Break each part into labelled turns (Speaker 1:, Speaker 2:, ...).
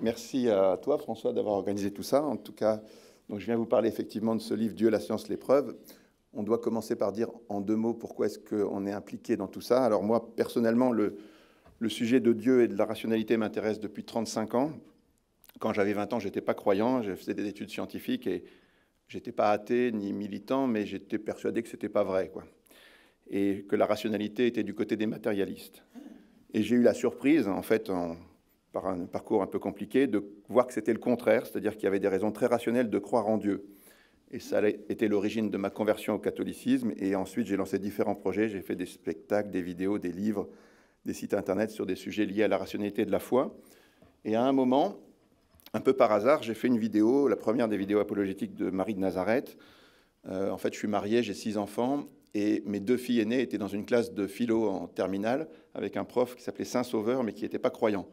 Speaker 1: Merci à toi, François, d'avoir organisé tout ça. En tout cas, donc je viens vous parler effectivement de ce livre « Dieu, la science, l'épreuve ». On doit commencer par dire en deux mots pourquoi est-ce qu'on est impliqué dans tout ça. Alors moi, personnellement, le sujet de Dieu et de la rationalité m'intéresse depuis 35 ans. Quand j'avais 20 ans, je n'étais pas croyant, je faisais des études scientifiques et je n'étais pas athée ni militant, mais j'étais persuadé que ce n'était pas vrai, quoi. Et que la rationalité était du côté des matérialistes. Et j'ai eu la surprise, en fait, par un parcours un peu compliqué, de voir que c'était le contraire, c'est-à-dire qu'il y avait des raisons très rationnelles de croire en Dieu. Et ça a été l'origine de ma conversion au catholicisme. Et ensuite, j'ai lancé différents projets. J'ai fait des spectacles, des vidéos, des livres, des sites internet sur des sujets liés à la rationalité de la foi. Et à un moment, un peu par hasard, j'ai fait une vidéo, la première des vidéos apologétiques de Marie de Nazareth. En fait, je suis marié, j'ai 6 enfants. Et mes 2 filles aînées étaient dans une classe de philo en terminale avec un prof qui s'appelait Saint-Sauveur, mais qui n'était pas croyant.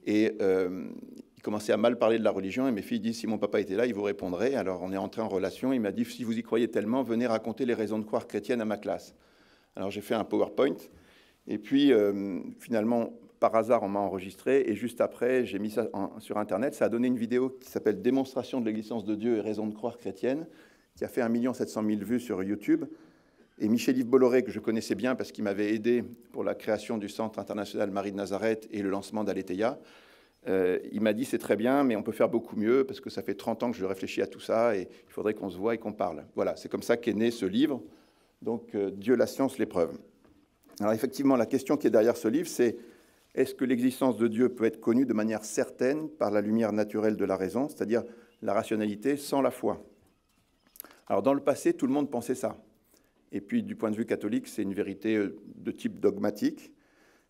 Speaker 1: Et il commençait à mal parler de la religion, et mes filles disent « Si mon papa était là, il vous répondrait ». Alors on est entré en relation, il m'a dit « Si vous y croyez tellement, venez raconter les raisons de croire chrétiennes à ma classe ». Alors j'ai fait un PowerPoint, et puis finalement, par hasard, on m'a enregistré, et juste après, j'ai mis ça sur Internet. Ça a donné une vidéo qui s'appelle « Démonstration de l'existence de Dieu et raisons de croire chrétiennes », qui a fait 1 700 000 vues sur YouTube. Et Michel-Yves Bolloré, que je connaissais bien parce qu'il m'avait aidé pour la création du Centre international Marie de Nazareth et le lancement d'Aletheia, il m'a dit « C'est très bien, mais on peut faire beaucoup mieux parce que ça fait 30 ans que je réfléchis à tout ça et il faudrait qu'on se voit et qu'on parle. » Voilà, c'est comme ça qu'est né ce livre, donc Dieu, la science, l'épreuve. Alors effectivement, la question qui est derrière ce livre, c'est est-ce que l'existence de Dieu peut être connue de manière certaine par la lumière naturelle de la raison, c'est-à-dire la rationalité sans la foi? Alors dans le passé, tout le monde pensait ça. Et puis, du point de vue catholique, c'est une vérité de type dogmatique.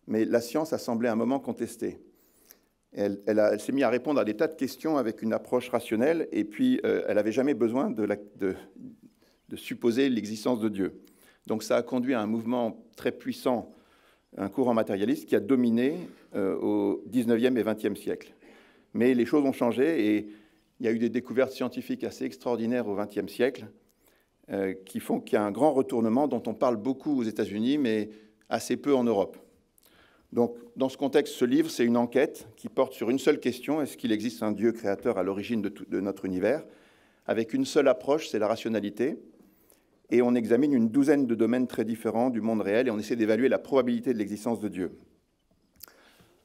Speaker 1: Mais la science a semblé à un moment contestée. Elle s'est mise à répondre à des tas de questions avec une approche rationnelle, et puis elle n'avait jamais besoin de supposer l'existence de Dieu. Donc ça a conduit à un mouvement très puissant, un courant matérialiste qui a dominé au 19e et 20e siècle. Mais les choses ont changé, et il y a eu des découvertes scientifiques assez extraordinaires au 20e siècle, qui font qu'il y a un grand retournement dont on parle beaucoup aux États-Unis, mais assez peu en Europe. Donc, dans ce contexte, ce livre, c'est une enquête qui porte sur une seule question, est-ce qu'il existe un Dieu créateur à l'origine de notre univers, avec une seule approche, c'est la rationalité, et on examine une douzaine de domaines très différents du monde réel, et on essaie d'évaluer la probabilité de l'existence de Dieu.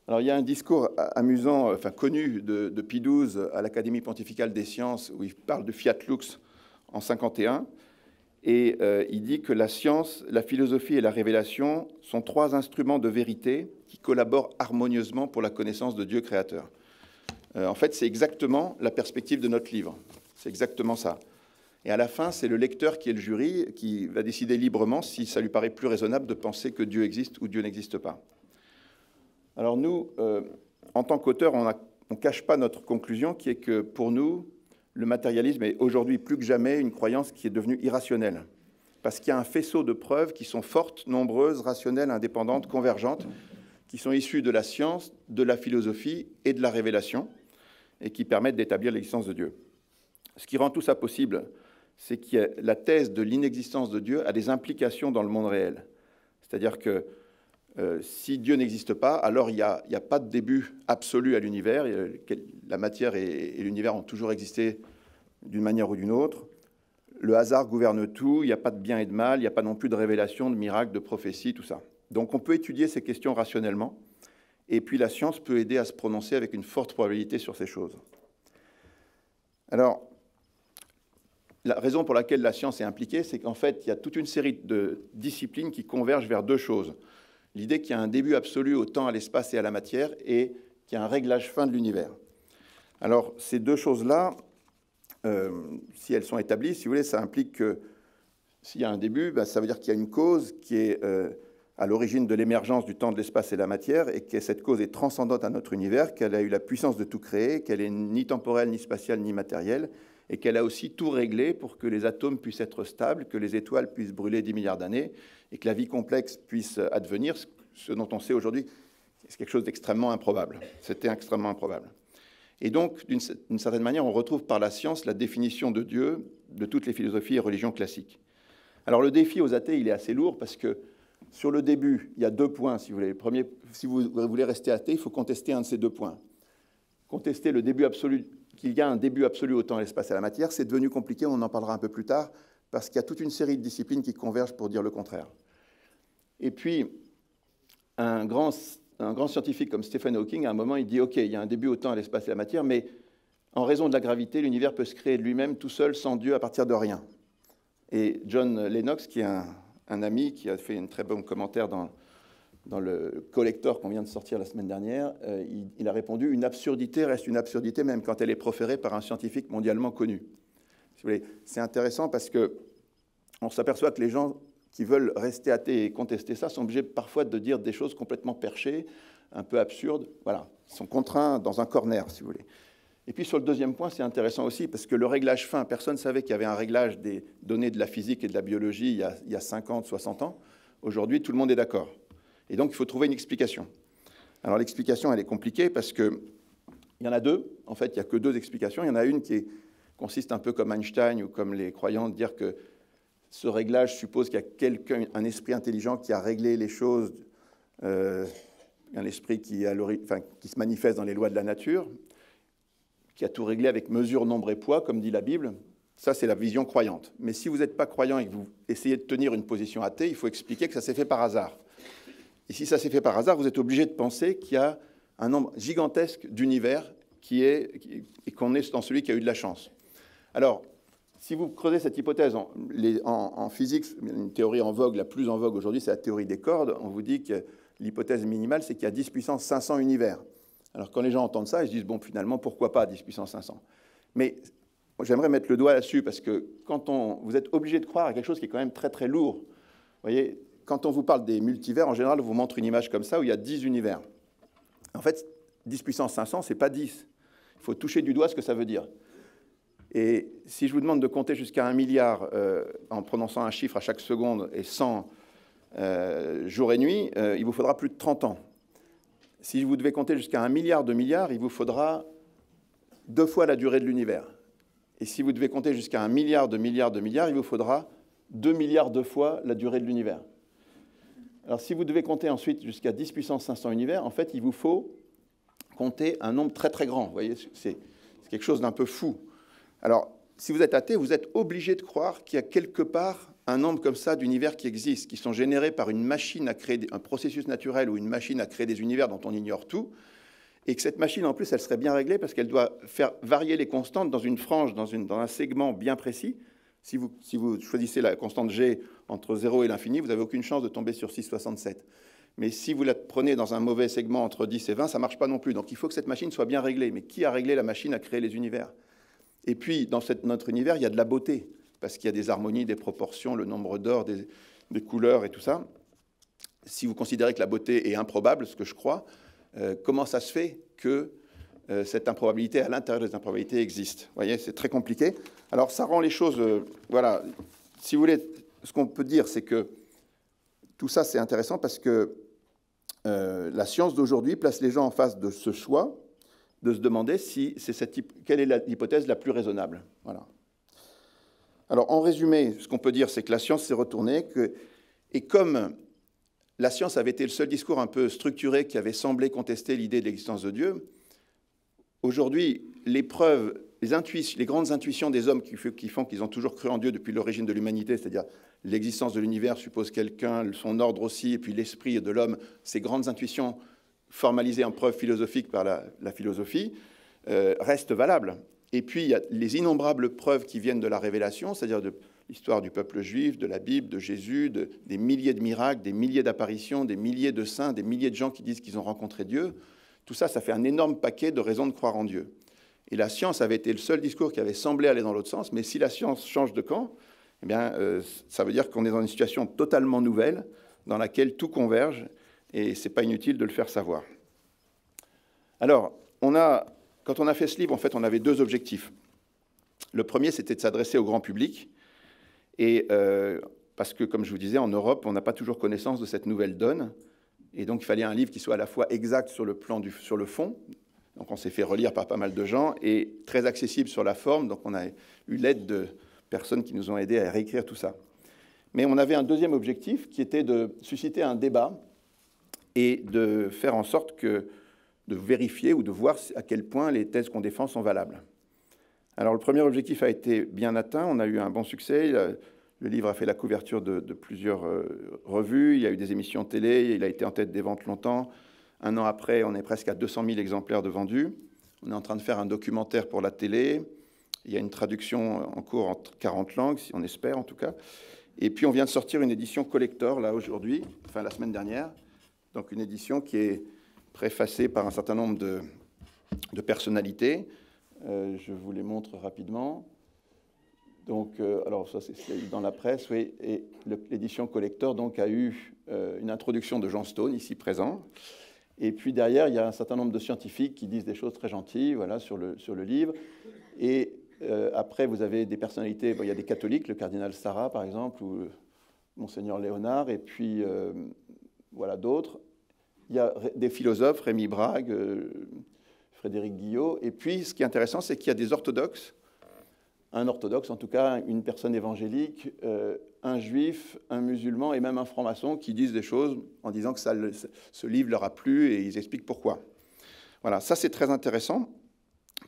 Speaker 1: Alors, il y a un discours amusant, enfin connu, de Pie XII à l'Académie pontificale des sciences, où il parle de Fiat Lux en 51, et il dit que la science, la philosophie et la révélation sont 3 instruments de vérité qui collaborent harmonieusement pour la connaissance de Dieu créateur. En fait, c'est exactement la perspective de notre livre. C'est exactement ça. Et à la fin, c'est le lecteur qui est le jury, qui va décider librement si ça lui paraît plus raisonnable de penser que Dieu existe ou Dieu n'existe pas. Alors nous, en tant qu'auteurs, on ne cache pas notre conclusion, qui est que pour nous, le matérialisme est aujourd'hui plus que jamais une croyance qui est devenue irrationnelle, parce qu'il y a un faisceau de preuves qui sont fortes, nombreuses, rationnelles, indépendantes, convergentes, qui sont issues de la science, de la philosophie et de la révélation, et qui permettent d'établir l'existence de Dieu. Ce qui rend tout ça possible, c'est que la thèse de l'inexistence de Dieu a des implications dans le monde réel. C'est-à-dire que si Dieu n'existe pas, alors il n'y a pas de début absolu à l'univers. La matière et l'univers ont toujours existé d'une manière ou d'une autre. Le hasard gouverne tout, il n'y a pas de bien et de mal, il n'y a pas non plus de révélation, de miracle, de prophétie, tout ça. Donc on peut étudier ces questions rationnellement, et puis la science peut aider à se prononcer avec une forte probabilité sur ces choses. Alors, la raison pour laquelle la science est impliquée, c'est qu'en fait, il y a toute une série de disciplines qui convergent vers 2 choses. L'idée qu'il y a un début absolu au temps, à l'espace et à la matière, et qu'il y a un réglage fin de l'univers. Alors, ces 2 choses-là, si elles sont établies, si vous voulez, ça implique que s'il y a un début, ça veut dire qu'il y a une cause qui est à l'origine de l'émergence du temps, de l'espace et de la matière, et que cette cause est transcendante à notre univers, qu'elle a eu la puissance de tout créer, qu'elle est ni temporelle, ni spatiale, ni matérielle, et qu'elle a aussi tout réglé pour que les atomes puissent être stables, que les étoiles puissent brûler 10 milliards d'années, et que la vie complexe puisse advenir, ce dont on sait aujourd'hui, c'est quelque chose d'extrêmement improbable. C'était extrêmement improbable. Et donc, d'une certaine manière, on retrouve par la science la définition de Dieu de toutes les philosophies et religions classiques. Alors le défi aux athées, il est assez lourd, parce que sur le début, il y a 2 points, si vous voulez. Le premier, si vous voulez rester athée, il faut contester un de ces 2 points. contester le début absolu, qu'il y a un début absolu au temps, à l'espace et à la matière. C'est devenu compliqué, on en parlera un peu plus tard, parce qu'il y a toute une série de disciplines qui convergent pour dire le contraire. Et puis, un grand scientifique comme Stephen Hawking, à un moment, il dit « Ok, il y a un début au temps, à l'espace et à la matière, mais en raison de la gravité, l'univers peut se créer de lui-même tout seul, sans Dieu, à partir de rien. » Et John Lennox, qui est un ami, qui a fait un très bon commentaire dans le collector qu'on vient de sortir la semaine dernière, il a répondu « Une absurdité reste une absurdité, même quand elle est proférée par un scientifique mondialement connu. » Si vous voulez, c'est intéressant parce qu'on s'aperçoit que les gens qui veulent rester athées et contester ça sont obligés parfois de dire des choses complètement perchées, un peu absurdes. Voilà, ils sont contraints dans un corner, si vous voulez. Et puis sur le deuxième point, c'est intéressant aussi, parce que le réglage fin, personne ne savait qu'il y avait un réglage des données de la physique et de la biologie il y a 50, 60 ans. Aujourd'hui, tout le monde est d'accord. Et donc, il faut trouver une explication. Alors l'explication, elle est compliquée, parce qu'il y en a deux. En fait, il n'y a que deux explications. Il y en a une qui consiste un peu comme Einstein ou comme les croyants, de dire que ce réglage suppose qu'il y a quelqu'un, un esprit intelligent qui a réglé les choses, un esprit qui se manifeste dans les lois de la nature, qui a tout réglé avec mesure, nombre et poids, comme dit la Bible. Ça, c'est la vision croyante. Mais si vous n'êtes pas croyant et que vous essayez de tenir une position athée, il faut expliquer que ça s'est fait par hasard. Et si ça s'est fait par hasard, vous êtes obligé de penser qu'il y a un nombre gigantesque d'univers et qu'on est dans celui qui a eu de la chance. Alors, si vous creusez cette hypothèse, en physique, une théorie en vogue, la plus en vogue aujourd'hui, c'est la théorie des cordes. On vous dit que l'hypothèse minimale, c'est qu'il y a 10 puissance 500 univers. Alors, quand les gens entendent ça, ils se disent, bon, finalement, pourquoi pas 10 puissance 500 ? Mais j'aimerais mettre le doigt là-dessus, parce que quand vous êtes obligé de croire à quelque chose qui est quand même très, très lourd. Vous voyez, quand on vous parle des multivers, en général, on vous montre une image comme ça, où il y a 10 univers. En fait, 10 puissance 500, ce n'est pas 10. Il faut toucher du doigt ce que ça veut dire. Et si je vous demande de compter jusqu'à 1 milliard en prononçant un chiffre à chaque seconde et 100 jour et nuit, il vous faudra plus de 30 ans. Si vous devez compter jusqu'à 1 milliard de milliards, il vous faudra 2 fois la durée de l'univers. Et si vous devez compter jusqu'à 1 milliard de milliards de milliards, il vous faudra 2 milliards de fois la durée de l'univers. Alors si vous devez compter ensuite jusqu'à 10 puissance 500 univers, en fait, il vous faut compter un nombre très très grand. Vous voyez, c'est quelque chose d'un peu fou. Alors, si vous êtes athée, vous êtes obligé de croire qu'il y a quelque part un nombre comme ça d'univers qui existent, qui sont générés par une machine à créer un processus naturel ou une machine à créer des univers dont on ignore tout, et que cette machine, en plus, elle serait bien réglée parce qu'elle doit faire varier les constantes dans une frange, dans un segment bien précis. Si vous choisissez la constante G entre 0 et l'infini, vous n'avez aucune chance de tomber sur 6,67. Mais si vous la prenez dans un mauvais segment entre 10 et 20, ça ne marche pas non plus. Donc il faut que cette machine soit bien réglée. Mais qui a réglé la machine à créer les univers ? Et puis, dans notre univers, il y a de la beauté, parce qu'il y a des harmonies, des proportions, le nombre d'or, des couleurs et tout ça. Si vous considérez que la beauté est improbable, ce que je crois, comment ça se fait que cette improbabilité, à l'intérieur des improbabilités, existe ? Vous voyez, c'est très compliqué. Alors, ça rend les choses... voilà. Si vous voulez, ce qu'on peut dire, c'est que tout ça, c'est intéressant parce que la science d'aujourd'hui place les gens en face de ce choix, de se demander quelle est l'hypothèse la plus raisonnable. Voilà. Alors, en résumé, ce qu'on peut dire, c'est que la science s'est retournée, et comme la science avait été le seul discours un peu structuré qui avait semblé contester l'idée de l'existence de Dieu, aujourd'hui, les preuves, les grandes intuitions des hommes qui font qu'ils ont toujours cru en Dieu depuis l'origine de l'humanité, c'est-à-dire l'existence de l'univers suppose quelqu'un, son ordre aussi, et puis l'esprit de l'homme, ces grandes intuitions formalisées en preuves philosophiques par la philosophie, restent valables. Et puis, il y a les innombrables preuves qui viennent de la révélation, c'est-à-dire de l'histoire du peuple juif, de la Bible, de Jésus, des milliers de miracles, des milliers d'apparitions, des milliers de saints, des milliers de gens qui disent qu'ils ont rencontré Dieu. Tout ça, ça fait un énorme paquet de raisons de croire en Dieu. Et la science avait été le seul discours qui avait semblé aller dans l'autre sens, mais si la science change de camp, eh bien, ça veut dire qu'on est dans une situation totalement nouvelle, dans laquelle tout converge, et ce n'est pas inutile de le faire savoir. Alors, quand on a fait ce livre, en fait, on avait deux objectifs. Le premier, c'était de s'adresser au grand public, et parce que, comme je vous disais, en Europe, on n'a pas toujours connaissance de cette nouvelle donne, et donc il fallait un livre qui soit à la fois exact sur le fond, donc on s'est fait relire par pas mal de gens, et très accessible sur la forme, donc on a eu l'aide de personnes qui nous ont aidés à réécrire tout ça. Mais on avait un deuxième objectif, qui était de susciter un débat, et de faire en sorte que vérifier ou de voir à quel point les thèses qu'on défend sont valables. Alors le premier objectif a été bien atteint, on a eu un bon succès, le livre a fait la couverture de plusieurs revues, il y a eu des émissions télé, il a été en tête des ventes longtemps. Un an après, on est presque à 200 000 exemplaires de vendus. On est en train de faire un documentaire pour la télé. Il y a une traduction en cours en 40 langues, si on espère en tout cas. Et puis on vient de sortir une édition collector, là, aujourd'hui, enfin la semaine dernière. Donc une édition qui est préfacée par un certain nombre de personnalités. Je vous les montre rapidement. Donc, alors ça c'est dans la presse, oui. Et l'édition collector donc, a eu une introduction de Jean Stone, ici présent. Et puis derrière, il y a un certain nombre de scientifiques qui disent des choses très gentilles voilà, sur le livre. Et après, vous avez des personnalités, bon, il y a des catholiques, le cardinal Sarah par exemple, ou Monseigneur Léonard, et puis voilà d'autres. Il y a des philosophes, Rémi Brague, Frédéric Guillot. Et puis, ce qui est intéressant, c'est qu'il y a des orthodoxes, un orthodoxe en tout cas, une personne évangélique, un juif, un musulman et même un franc-maçon qui disent des choses en disant que ce livre leur a plu et ils expliquent pourquoi. Voilà, ça c'est très intéressant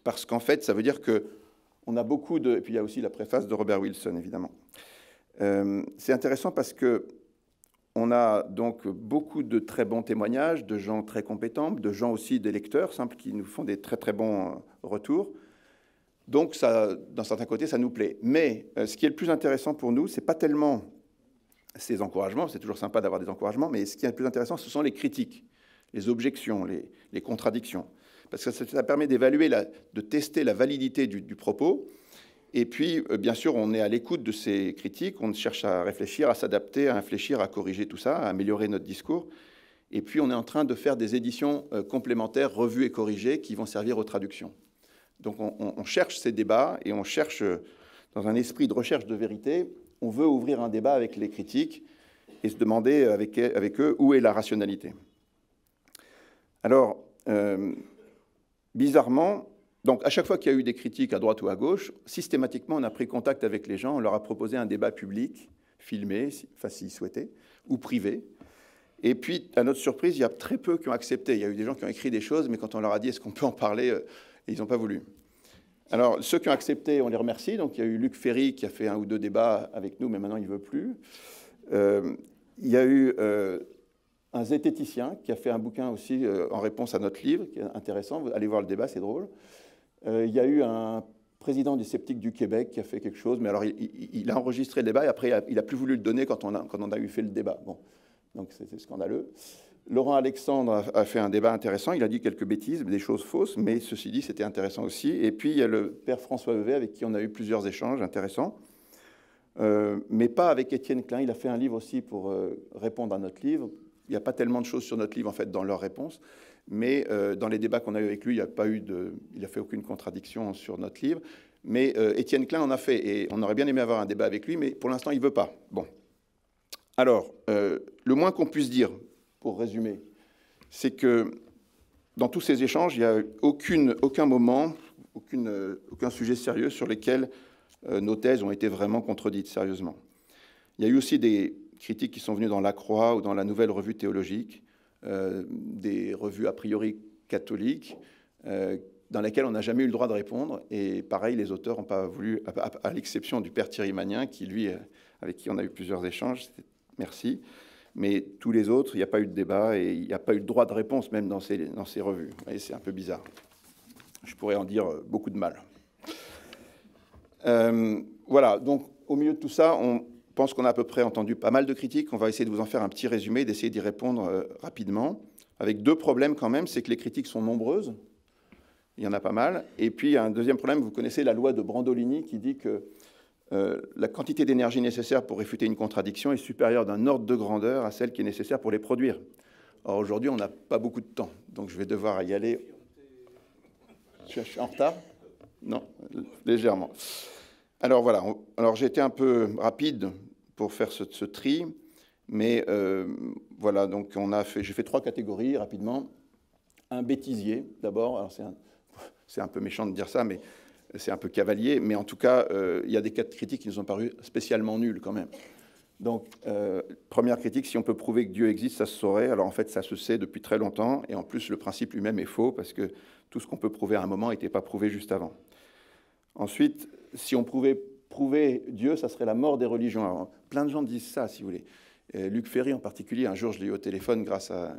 Speaker 1: parce qu'en fait, ça veut dire qu'on a beaucoup de... Et puis il y a aussi la préface de Robert Wilson, évidemment. C'est intéressant parce qu'on a donc beaucoup de très bons témoignages, de gens très compétents, de gens aussi, des lecteurs simples qui nous font des très très bons retours. Donc, ça, d'un certain côté, ça nous plaît. Mais ce qui est le plus intéressant pour nous, ce n'est pas tellement ces encouragements, c'est toujours sympa d'avoir des encouragements, mais ce qui est le plus intéressant, ce sont les critiques, les objections, les contradictions. Parce que ça permet d'évaluer, de tester la validité du propos. Et puis, bien sûr, on est à l'écoute de ces critiques, on cherche à réfléchir, à s'adapter, à infléchir, à corriger tout ça, à améliorer notre discours. Et puis, on est en train de faire des éditions complémentaires, revues et corrigées, qui vont servir aux traductions. Donc on cherche ces débats et on cherche, dans un esprit de recherche de vérité, on veut ouvrir un débat avec les critiques et se demander avec eux où est la rationalité. Alors, bizarrement, donc à chaque fois qu'il y a eu des critiques à droite ou à gauche, systématiquement on a pris contact avec les gens, on leur a proposé un débat public, filmé, enfin s'ils souhaitaient, ou privé. Et puis, à notre surprise, il y a très peu qui ont accepté. Il y a eu des gens qui ont écrit des choses, mais quand on leur a dit est-ce qu'on peut en parler, ils n'ont pas voulu. Alors, ceux qui ont accepté, on les remercie. Donc, il y a eu Luc Ferry qui a fait 1 ou 2 débats avec nous, mais maintenant, il ne veut plus. Il y a eu un zététicien qui a fait un bouquin aussi en réponse à notre livre, qui est intéressant. Vous allez voir le débat, c'est drôle. Il y a eu un président du Sceptique du Québec qui a fait quelque chose, mais alors il a enregistré le débat et après, il n'a plus voulu le donner quand on a eu fait le débat. Bon, donc, c'est scandaleux. Laurent Alexandre a fait un débat intéressant. Il a dit quelques bêtises, des choses fausses, mais ceci dit, c'était intéressant aussi. Et puis, il y a le père François Heuvet, avec qui on a eu plusieurs échanges intéressants, mais pas avec Étienne Klein. Il a fait un livre aussi pour répondre à notre livre. Il n'y a pas tellement de choses sur notre livre, en fait, dans leurs réponses, mais dans les débats qu'on a eu avec lui, il n'a fait aucune contradiction sur notre livre. Mais Étienne Klein en a fait, et on aurait bien aimé avoir un débat avec lui, mais pour l'instant, il ne veut pas. Bon. Alors, le moins qu'on puisse dire, pour résumer, c'est que dans tous ces échanges, il n'y a aucun moment, aucun sujet sérieux sur lesquels nos thèses ont été vraiment contredites sérieusement. Il y a eu aussi des critiques qui sont venues dans La Croix ou dans la Nouvelle Revue théologique, des revues a priori catholiques, dans lesquelles on n'a jamais eu le droit de répondre. Et pareil, les auteurs n'ont pas voulu, à l'exception du père Thierry Magnin, qui lui, avec qui on a eu plusieurs échanges, merci. Mais tous les autres, il n'y a pas eu de débat et il n'y a pas eu de droit de réponse même dans ces revues. Et c'est un peu bizarre. Je pourrais en dire beaucoup de mal. Voilà, donc au milieu de tout ça, on pense qu'on a à peu près entendu pas mal de critiques. On va essayer de vous en faire un petit résumé, d'essayer d'y répondre rapidement. Avec 2 problèmes quand même, c'est que les critiques sont nombreuses. Il y en a pas mal. Et puis, il y a un deuxième problème, vous connaissez la loi de Brandolini qui dit que la quantité d'énergie nécessaire pour réfuter une contradiction est supérieure d'un ordre de grandeur à celle qui est nécessaire pour les produire. Or, aujourd'hui, on n'a pas beaucoup de temps, donc je vais devoir y aller. Je suis en retard? Non, légèrement. Alors voilà, j'ai été un peu rapide pour faire ce tri, mais voilà, donc j'ai fait 3 catégories rapidement. Un bêtisier, d'abord, alors c'est un peu méchant de dire ça, mais c'est un peu cavalier, mais en tout cas, il y a des cas de critiques qui nous ont paru spécialement nuls quand même. Donc, première critique, si on peut prouver que Dieu existe, ça se saurait. Alors en fait, ça se sait depuis très longtemps, et en plus, le principe lui-même est faux, parce que tout ce qu'on peut prouver à un moment n'était pas prouvé juste avant. Ensuite, si on pouvait prouver Dieu, ça serait la mort des religions. Alors, plein de gens disent ça, si vous voulez. Luc Ferry en particulier, un jour, je l'ai eu au téléphone grâce à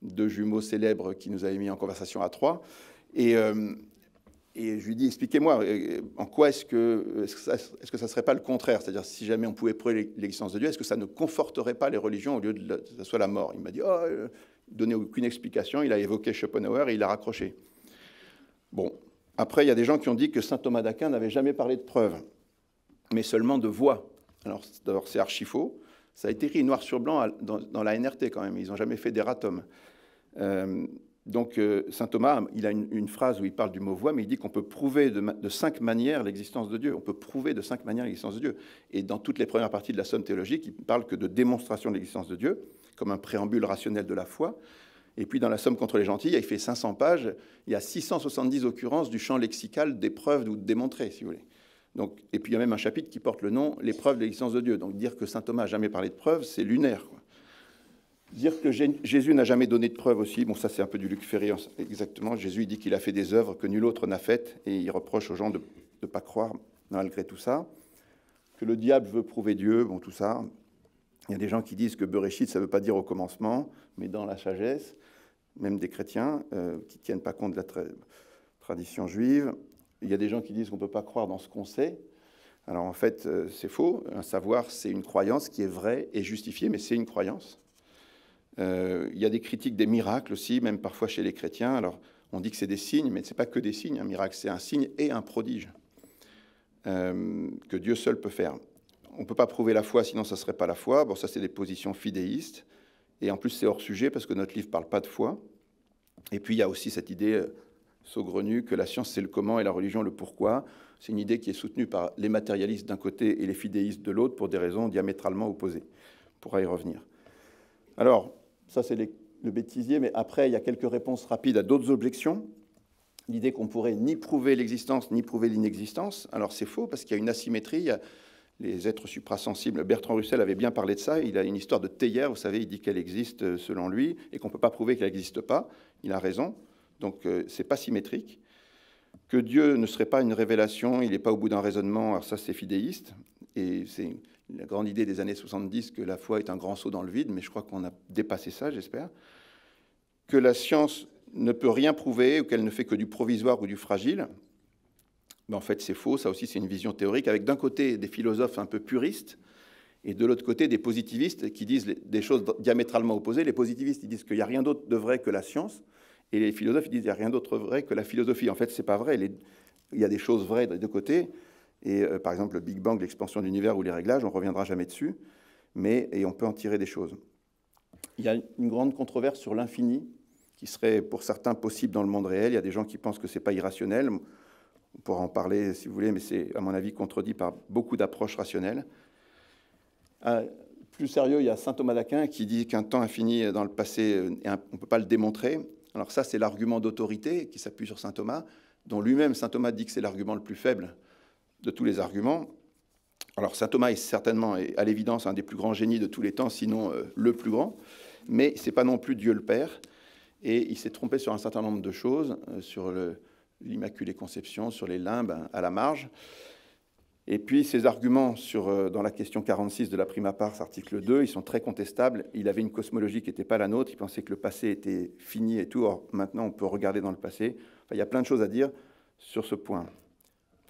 Speaker 1: deux jumeaux célèbres qui nous avaient mis en conversation à trois. Et je lui dis, expliquez-moi, en quoi est-ce que ça ne serait pas le contraire? C'est-à-dire, si jamais on pouvait prouver l'existence de Dieu, est-ce que ça ne conforterait pas les religions au lieu que ça soit la mort? Il m'a dit, il ne donnait aucune explication, il a évoqué Schopenhauer et il a raccroché. Bon, après, il y a des gens qui ont dit que saint Thomas d'Aquin n'avait jamais parlé de preuves, mais seulement de voix. Alors, d'abord, c'est archi faux. Ça a été écrit noir sur blanc dans la NRT quand même, ils n'ont jamais fait d'erratum. Donc, saint Thomas, il a une phrase où il parle du mot voix, mais il dit qu'on peut prouver de 5 manières l'existence de Dieu. On peut prouver de 5 manières l'existence de Dieu. Et dans toutes les premières parties de la Somme théologique, il parle que de démonstration de l'existence de Dieu, comme un préambule rationnel de la foi. Et puis, dans la Somme contre les gentils, il fait 500 pages, il y a 670 occurrences du champ lexical des preuves ou de démontrer, si vous voulez. Donc, et puis, il y a même un chapitre qui porte le nom « Les preuves de l'existence de Dieu ». Donc, dire que saint Thomas n'a jamais parlé de preuves, c'est lunaire, quoi. Dire que Jésus n'a jamais donné de preuves aussi, bon ça c'est un peu du Luc Ferry exactement, Jésus il dit qu'il a fait des œuvres que nul autre n'a faites, et il reproche aux gens de ne pas croire malgré tout ça. Que le diable veut prouver Dieu, bon tout ça. Il y a des gens qui disent que Bereshit ça ne veut pas dire au commencement, mais dans la sagesse, même des chrétiens qui ne tiennent pas compte de la tradition juive. Il y a des gens qui disent qu'on ne peut pas croire dans ce qu'on sait. Alors en fait c'est faux, un savoir c'est une croyance qui est vraie et justifiée, mais c'est une croyance. Il y a des critiques des miracles aussi, même parfois chez les chrétiens. Alors, on dit que c'est des signes, mais ce n'est pas que des signes. Un miracle, c'est un signe et un prodige que Dieu seul peut faire. On ne peut pas prouver la foi, sinon ça ne serait pas la foi. Bon, ça, c'est des positions fidéistes. Et en plus, c'est hors sujet, parce que notre livre ne parle pas de foi. Et puis, il y a aussi cette idée saugrenue que la science, c'est le comment et la religion, le pourquoi. C'est une idée qui est soutenue par les matérialistes d'un côté et les fidéistes de l'autre pour des raisons diamétralement opposées. On pourra y revenir. Alors, ça, c'est le bêtisier, mais après, il y a quelques réponses rapides à d'autres objections. L'idée qu'on pourrait ni prouver l'existence, ni prouver l'inexistence. Alors, c'est faux, parce qu'il y a une asymétrie. Il y a les êtres suprasensibles. Bertrand Russell avait bien parlé de ça. Il a une histoire de théière, vous savez, il dit qu'elle existe selon lui, et qu'on ne peut pas prouver qu'elle n'existe pas. Il a raison. Donc, ce n'est pas symétrique. Que Dieu ne serait pas une révélation, il n'est pas au bout d'un raisonnement. Alors ça, c'est fidéiste. Et c'est la grande idée des années 70 que la foi est un grand saut dans le vide, mais je crois qu'on a dépassé ça, j'espère. Que la science ne peut rien prouver ou qu'elle ne fait que du provisoire ou du fragile. Ben, en fait, c'est faux. Ça aussi, c'est une vision théorique, avec d'un côté des philosophes un peu puristes et de l'autre côté des positivistes qui disent des choses diamétralement opposées. Les positivistes, ils disent qu'il n'y a rien d'autre de vrai que la science, et les philosophes, ils disent qu'il n'y a rien d'autre vrai que la philosophie. En fait, ce n'est pas vrai. Il y a des choses vraies des deux côtés. Et par exemple, le Big Bang, l'expansion de l'univers ou les réglages, on ne reviendra jamais dessus, et on peut en tirer des choses. Il y a une grande controverse sur l'infini, qui serait pour certains possible dans le monde réel. Il y a des gens qui pensent que ce n'est pas irrationnel. On pourra en parler si vous voulez, mais c'est, à mon avis, contredit par beaucoup d'approches rationnelles. Plus sérieux, il y a saint Thomas d'Aquin qui dit qu'un temps infini dans le passé, on ne peut pas le démontrer. Alors ça, c'est l'argument d'autorité qui s'appuie sur saint Thomas, dont lui-même, saint Thomas dit que c'est l'argument le plus faible de tous les arguments. Alors saint Thomas est certainement, à l'évidence, un des plus grands génies de tous les temps, sinon le plus grand, mais ce n'est pas non plus Dieu le Père, et il s'est trompé sur un certain nombre de choses, sur l'Immaculée Conception, sur les limbes à la marge. Et puis ses arguments dans la question 46 de la Prima Pars, article 2, ils sont très contestables. Il avait une cosmologie qui n'était pas la nôtre, il pensait que le passé était fini et tout. Or, maintenant, on peut regarder dans le passé. Enfin, il y a plein de choses à dire sur ce point.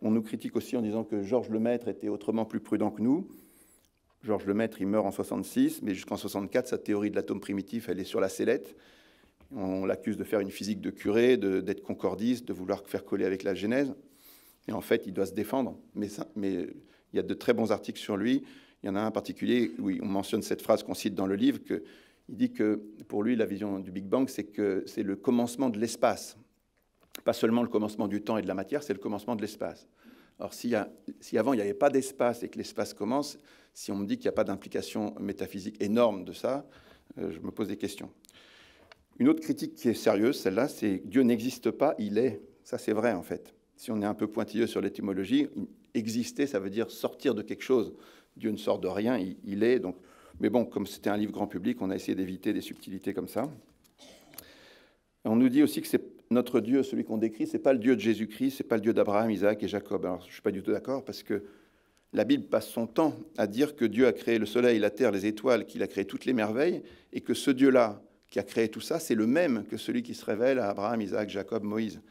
Speaker 1: On nous critique aussi en disant que Georges Lemaître était autrement plus prudent que nous. Georges Lemaître, il meurt en 66, mais jusqu'en 64, sa théorie de l'atome primitif, elle est sur la sellette. On l'accuse de faire une physique de curé, d'être concordiste, de vouloir faire coller avec la Genèse. Et en fait, il doit se défendre. Mais il y a de très bons articles sur lui. Il y en a un en particulier où on mentionne cette phrase qu'on cite dans le livre, il dit que pour lui, la vision du Big Bang, c'est que c'est le commencement de l'espace. Pas seulement le commencement du temps et de la matière, c'est le commencement de l'espace. Alors, si avant, il n'y avait pas d'espace et que l'espace commence, si on me dit qu'il n'y a pas d'implication métaphysique énorme de ça, je me pose des questions. Une autre critique qui est sérieuse, celle-là, c'est « Dieu n'existe pas, il est ». Ça, c'est vrai, en fait. Si on est un peu pointilleux sur l'étymologie, exister, ça veut dire sortir de quelque chose. Dieu ne sort de rien, il est. Donc, mais bon, comme c'était un livre grand public, on a essayé d'éviter des subtilités comme ça. On nous dit aussi que c'est notre Dieu, celui qu'on décrit, ce n'est pas le Dieu de Jésus-Christ, ce n'est pas le Dieu d'Abraham, Isaac et Jacob. Alors, je ne suis pas du tout d'accord, parce que la Bible passe son temps à dire que Dieu a créé le soleil, la terre, les étoiles, qu'il a créé toutes les merveilles, et que ce Dieu-là, qui a créé tout ça, c'est le même que celui qui se révèle à Abraham, Isaac, Jacob, Moïse.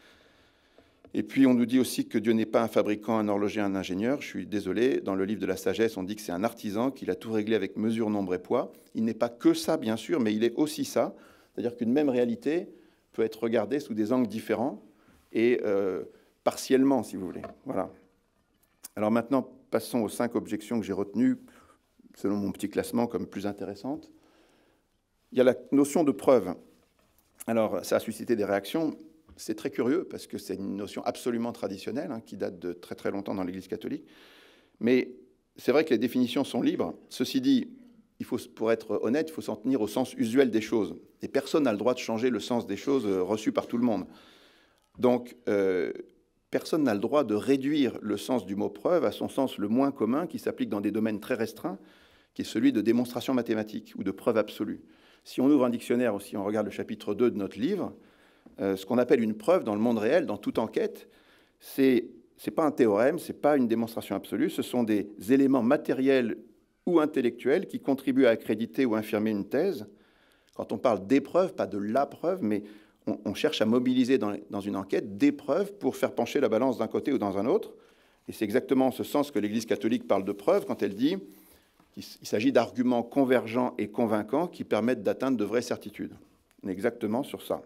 Speaker 1: Et puis on nous dit aussi que Dieu n'est pas un fabricant, un horloger, un ingénieur. Je suis désolé, dans le livre de la sagesse, on dit que c'est un artisan, qu'il a tout réglé avec mesure, nombre et poids. Il n'est pas que ça, bien sûr, mais il est aussi ça. C'est-à-dire qu'une même réalité peut être regardée sous des angles différents et partiellement, si vous voulez. Voilà. Alors maintenant, passons aux 5 objections que j'ai retenues, selon mon petit classement, comme plus intéressantes. Il y a la notion de preuve. Alors, ça a suscité des réactions. C'est très curieux, parce que c'est une notion absolument traditionnelle, qui date de très très longtemps dans l'Église catholique. Mais c'est vrai que les définitions sont libres. Ceci dit, pour être honnête, il faut s'en tenir au sens usuel des choses. Et personne n'a le droit de changer le sens des choses reçues par tout le monde. Donc, personne n'a le droit de réduire le sens du mot preuve à son sens le moins commun, qui s'applique dans des domaines très restreints, qui est celui de démonstration mathématique ou de preuve absolue. Si on ouvre un dictionnaire ou si on regarde le chapitre 2 de notre livre, ce qu'on appelle une preuve dans le monde réel, dans toute enquête, c'est pas un théorème, c'est pas une démonstration absolue, ce sont des éléments matériels ou intellectuels qui contribuent à accréditer ou infirmer une thèse. Quand on parle d'épreuve, pas de la preuve, mais on cherche à mobiliser dans une enquête des preuves pour faire pencher la balance d'un côté ou dans un autre. Et c'est exactement en ce sens que l'Église catholique parle de preuve quand elle dit qu'il s'agit d'arguments convergents et convaincants qui permettent d'atteindre de vraies certitudes. On est exactement sur ça.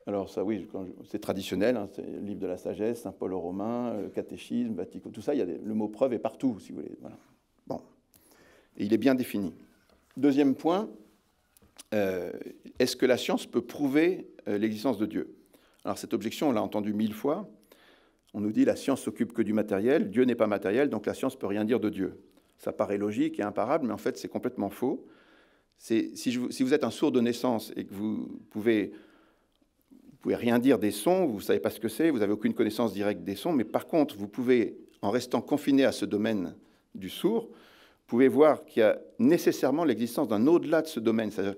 Speaker 1: Alors ça, oui, c'est traditionnel, c'est le livre de la sagesse, Saint Paul aux Romains, le catéchisme, Vatican, tout ça, le mot preuve est partout, si vous voulez. Voilà. Bon. Et il est bien défini. Deuxième point, est-ce que la science peut prouver l'existence de Dieu? Alors cette objection, on l'a entendue 1000 fois. On nous dit la science s'occupe que du matériel, Dieu n'est pas matériel, donc la science ne peut rien dire de Dieu. Ça paraît logique et imparable, mais en fait c'est complètement faux. Si vous êtes un sourd de naissance et que vous pouvez rien dire des sons, vous ne savez pas ce que c'est, vous n'avez aucune connaissance directe des sons, mais par contre, vous pouvez, en restant confiné à ce domaine du sourd, vous pouvez voir qu'il y a nécessairement l'existence d'un au-delà de ce domaine. C'est-à-dire,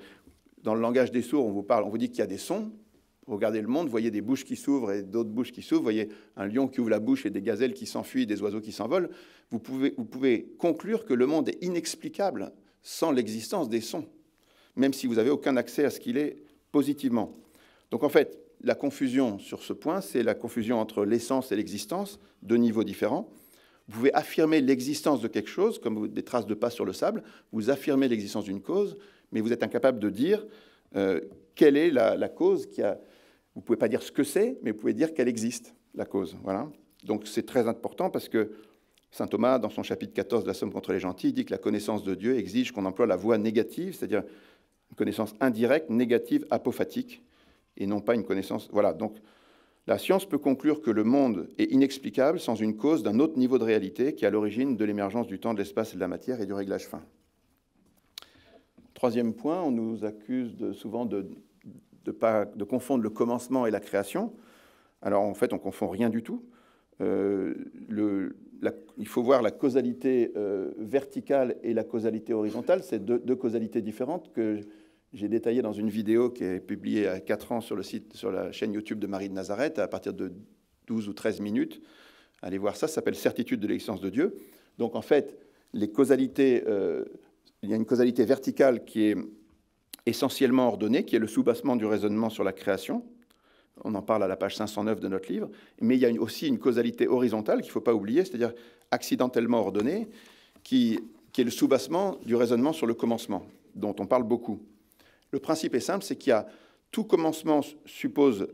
Speaker 1: dans le langage des sourds, on vous dit qu'il y a des sons. Vous regardez le monde, vous voyez des bouches qui s'ouvrent et d'autres bouches qui s'ouvrent, vous voyez un lion qui ouvre la bouche et des gazelles qui s'enfuient, des oiseaux qui s'envolent. Vous pouvez conclure que le monde est inexplicable sans l'existence des sons, même si vous n'avez aucun accès à ce qu'il est positivement. Donc en fait, la confusion sur ce point, c'est la confusion entre l'essence et l'existence, deux niveaux différents. Vous pouvez affirmer l'existence de quelque chose, comme des traces de pas sur le sable, vous affirmez l'existence d'une cause, mais vous êtes incapable de dire quelle est la cause qui a... Vous ne pouvez pas dire ce que c'est, mais vous pouvez dire qu'elle existe, la cause. Voilà. Donc c'est très important parce que saint Thomas, dans son chapitre 14 de la Somme contre les gentils, dit que la connaissance de Dieu exige qu'on emploie la voie négative, c'est-à-dire une connaissance indirecte, négative, apophatique, et non pas une connaissance... Voilà, donc la science peut conclure que le monde est inexplicable sans une cause d'un autre niveau de réalité qui est à l'origine de l'émergence du temps, de l'espace et de la matière et du réglage fin. Troisième point, on nous accuse souvent de confondre le commencement et la création. Alors en fait, on ne confond rien du tout. Il faut voir la causalité verticale et la causalité horizontale. C'est deux causalités différentes que j'ai détaillées dans une vidéo qui est publiée il y a 4 ans sur la chaîne YouTube de Marie de Nazareth, à partir de 12 ou 13 minutes. Allez voir ça, ça s'appelle « Certitude de l'existence de Dieu ». Donc en fait, les causalités, il y a une causalité verticale qui est essentiellement ordonnée, qui est le soubassement du raisonnement sur la création. On en parle à la page 509 de notre livre. Mais il y a aussi une causalité horizontale qu'il ne faut pas oublier, c'est-à-dire accidentellement ordonnée, qui est le soubassement du raisonnement sur le commencement, dont on parle beaucoup. Le principe est simple, c'est qu'il y a tout commencement suppose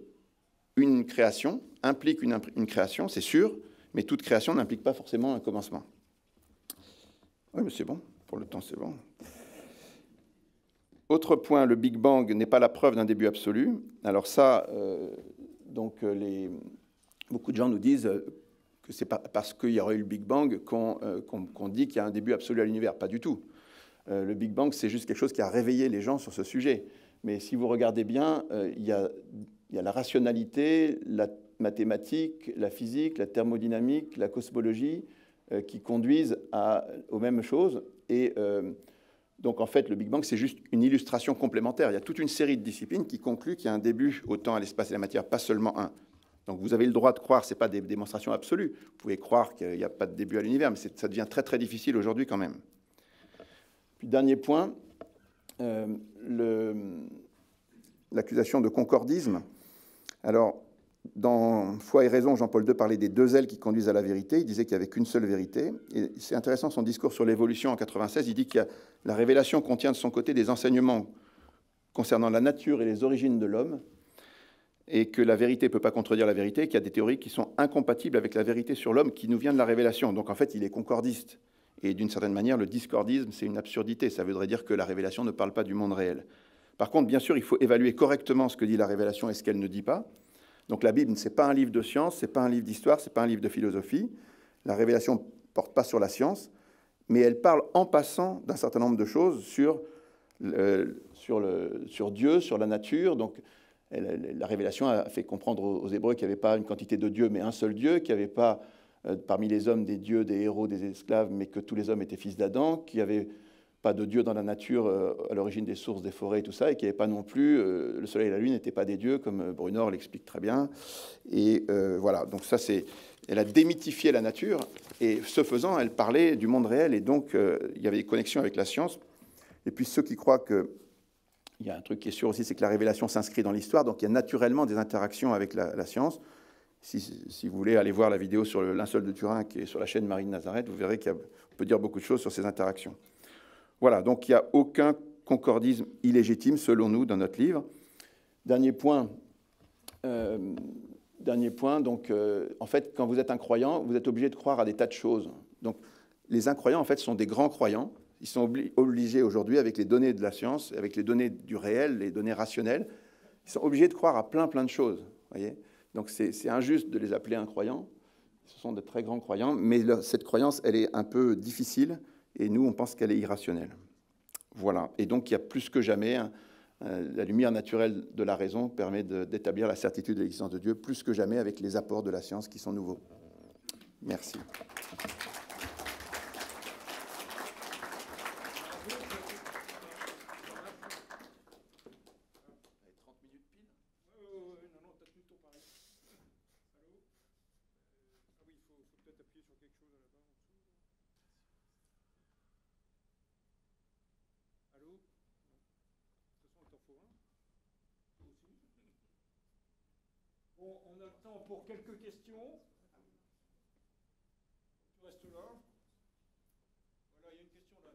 Speaker 1: une création, implique une création, c'est sûr, mais toute création n'implique pas forcément un commencement. Oui, mais c'est bon, pour le temps, c'est bon. Autre point, le Big Bang n'est pas la preuve d'un début absolu. Alors ça, beaucoup de gens nous disent que c'est pas parce qu'il y aurait eu le Big Bang qu'on dit qu'il y a un début absolu à l'univers. Pas du tout. Le Big Bang, c'est juste quelque chose qui a réveillé les gens sur ce sujet. Mais si vous regardez bien, il y a la rationalité, la mathématique, la physique, la thermodynamique, la cosmologie, qui conduisent aux mêmes choses. Et donc, en fait, le Big Bang, c'est juste une illustration complémentaire. Il y a toute une série de disciplines qui concluent qu'il y a un début au temps, à l'espace et à la matière, pas seulement un. Donc, vous avez le droit de croire, ce n'est pas des démonstrations absolues. Vous pouvez croire qu'il n'y a pas de début à l'univers, mais ça devient très, très difficile aujourd'hui quand même. Puis, dernier point, l'accusation de concordisme. Alors, dans Foi et raison, Jean-Paul II parlait des deux ailes qui conduisent à la vérité. Il disait qu'il n'y avait qu'une seule vérité. Et c'est intéressant, son discours sur l'évolution en 96, il dit que la révélation contient de son côté des enseignements concernant la nature et les origines de l'homme, et que la vérité ne peut pas contredire la vérité, qu'il y a des théories qui sont incompatibles avec la vérité sur l'homme qui nous vient de la révélation. Donc en fait, il est concordiste. Et d'une certaine manière, le discordisme, c'est une absurdité. Ça voudrait dire que la révélation ne parle pas du monde réel. Par contre, bien sûr, il faut évaluer correctement ce que dit la révélation et ce qu'elle ne dit pas. Donc la Bible, ce n'est pas un livre de science, ce n'est pas un livre d'histoire, ce n'est pas un livre de philosophie. La révélation ne porte pas sur la science, mais elle parle en passant d'un certain nombre de choses sur Dieu, sur la nature. Donc la révélation a fait comprendre aux Hébreux qu'il n'y avait pas une quantité de dieux, mais un seul Dieu, qu'il n'y avait pas parmi les hommes des dieux, des héros, des esclaves, mais que tous les hommes étaient fils d'Adam, qu'il n'y avait pas de dieu dans la nature à l'origine des sources, des forêts et tout ça, et qu'il n'y avait pas non plus, le soleil et la lune n'étaient pas des dieux, comme Brunor l'explique très bien. Et voilà, donc ça c'est... Elle a démythifié la nature, et ce faisant, elle parlait du monde réel, et donc il y avait des connexions avec la science. Et puis ceux qui croient que... Il y a un truc qui est sûr aussi, c'est que la révélation s'inscrit dans l'histoire, donc il y a naturellement des interactions avec la science. Si vous voulez aller voir la vidéo sur le linceul de Turin, qui est sur la chaîne Marie de Nazareth, vous verrez qu'on peut dire beaucoup de choses sur ces interactions. Voilà, donc il n'y a aucun concordisme illégitime, selon nous, dans notre livre. Dernier point, donc, en fait, quand vous êtes un croyant, vous êtes obligé de croire à des tas de choses. Donc, les incroyants, en fait, sont des grands croyants. Ils sont obligés aujourd'hui, avec les données de la science, avec les données du réel, les données rationnelles, ils sont obligés de croire à plein de choses. Voyez, donc, c'est injuste de les appeler incroyants. Ce sont de très grands croyants, mais cette croyance, elle est un peu difficile. Et nous, on pense qu'elle est irrationnelle. Voilà. Et donc, il y a plus que jamais, la lumière naturelle de la raison permet d'établir la certitude de l'existence de Dieu, plus que jamais avec les apports de la science qui sont nouveaux. Merci.
Speaker 2: Bon, on a le temps pour quelques questions. Tu restes là. Voilà, il y a une question là.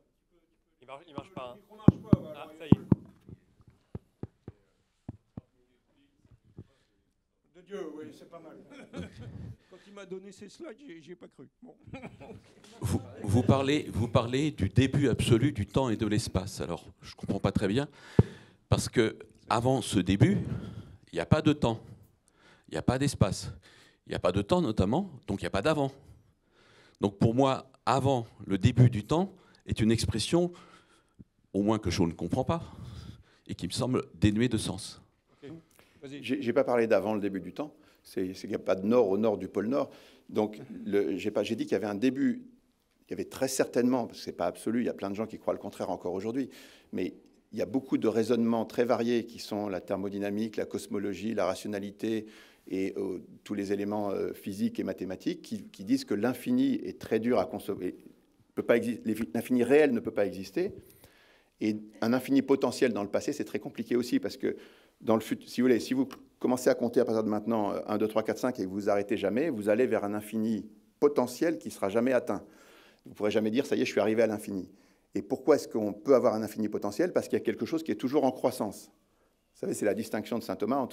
Speaker 3: Il marche pas.
Speaker 2: Le micro marche pas. Voilà.
Speaker 3: Ah, ça y est.
Speaker 2: De Dieu, oui, c'est pas mal. Quand il m'a donné ces slides, j'y ai pas cru. Bon.
Speaker 4: Vous parlez du début absolu du temps et de l'espace. Alors, je ne comprends pas très bien, parce que avant ce début, il n'y a pas de temps, il n'y a pas d'espace, il n'y a pas de temps notamment, donc il n'y a pas d'avant. Donc pour moi, avant le début du temps est une expression, au moins que je ne comprends pas, et qui me semble dénuée de sens.
Speaker 1: Je n'ai pas parlé d'avant le début du temps. C'est qu'il n'y a pas de nord au nord du pôle Nord. Donc, j'ai dit qu'il y avait un début. Il y avait très certainement, parce que ce n'est pas absolu, il y a plein de gens qui croient le contraire encore aujourd'hui, mais il y a beaucoup de raisonnements très variés qui sont la thermodynamique, la cosmologie, la rationalité et tous les éléments physiques et mathématiques qui disent que l'infini est très dur à concevoir. L'infini réel ne peut pas exister. Et un infini potentiel dans le passé, c'est très compliqué aussi, parce que dans le futur, si vous commencez à compter à partir de maintenant 1, 2, 3, 4, 5 et que vous vous arrêtez jamais, vous allez vers un infini potentiel qui ne sera jamais atteint. Vous ne pourrez jamais dire, ça y est, je suis arrivé à l'infini. Et pourquoi est-ce qu'on peut avoir un infini potentiel? Parce qu'il y a quelque chose qui est toujours en croissance. Vous savez, c'est la distinction de saint Thomas,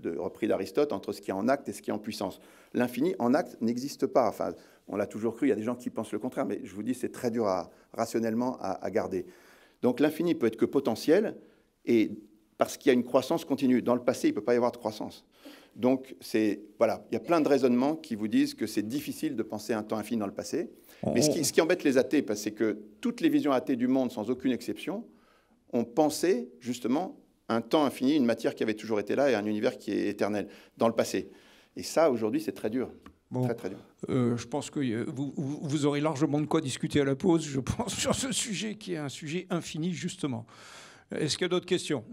Speaker 1: repris d'Aristote, entre ce qui est en acte et ce qui est en puissance. L'infini en acte n'existe pas. Enfin, on l'a toujours cru, il y a des gens qui pensent le contraire, mais je vous dis, c'est très dur rationnellement à garder. Donc l'infini peut être que potentiel, et parce qu'il y a une croissance continue. Dans le passé, il ne peut pas y avoir de croissance. Donc, voilà, il y a plein de raisonnements qui vous disent que c'est difficile de penser un temps infini dans le passé. Mais ce qui embête les athées, c'est que toutes les visions athées du monde, sans aucune exception, ont pensé justement un temps infini, une matière qui avait toujours été là et un univers qui est éternel dans le passé. Et ça, aujourd'hui, c'est très dur.
Speaker 2: Bon,
Speaker 1: Très, très dur.
Speaker 2: je pense que vous aurez largement de quoi discuter à la pause, je pense, sur ce sujet qui est un sujet infini, justement. Est-ce qu'il y a d'autres questions?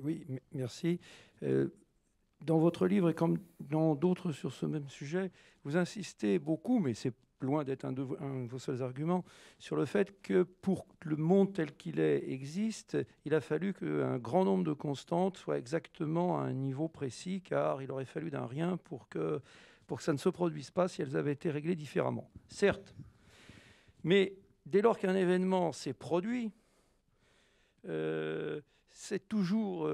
Speaker 5: Oui, merci. Dans votre livre et comme dans d'autres sur ce même sujet, vous insistez beaucoup, mais c'est loin d'être un de vos seuls arguments, sur le fait que pour que le monde tel qu'il existe, il a fallu qu'un grand nombre de constantes soient exactement à un niveau précis, car il aurait fallu d'un rien pour que ça ne se produise pas si elles avaient été réglées différemment. Certes, mais dès lors qu'un événement s'est produit, c'est toujours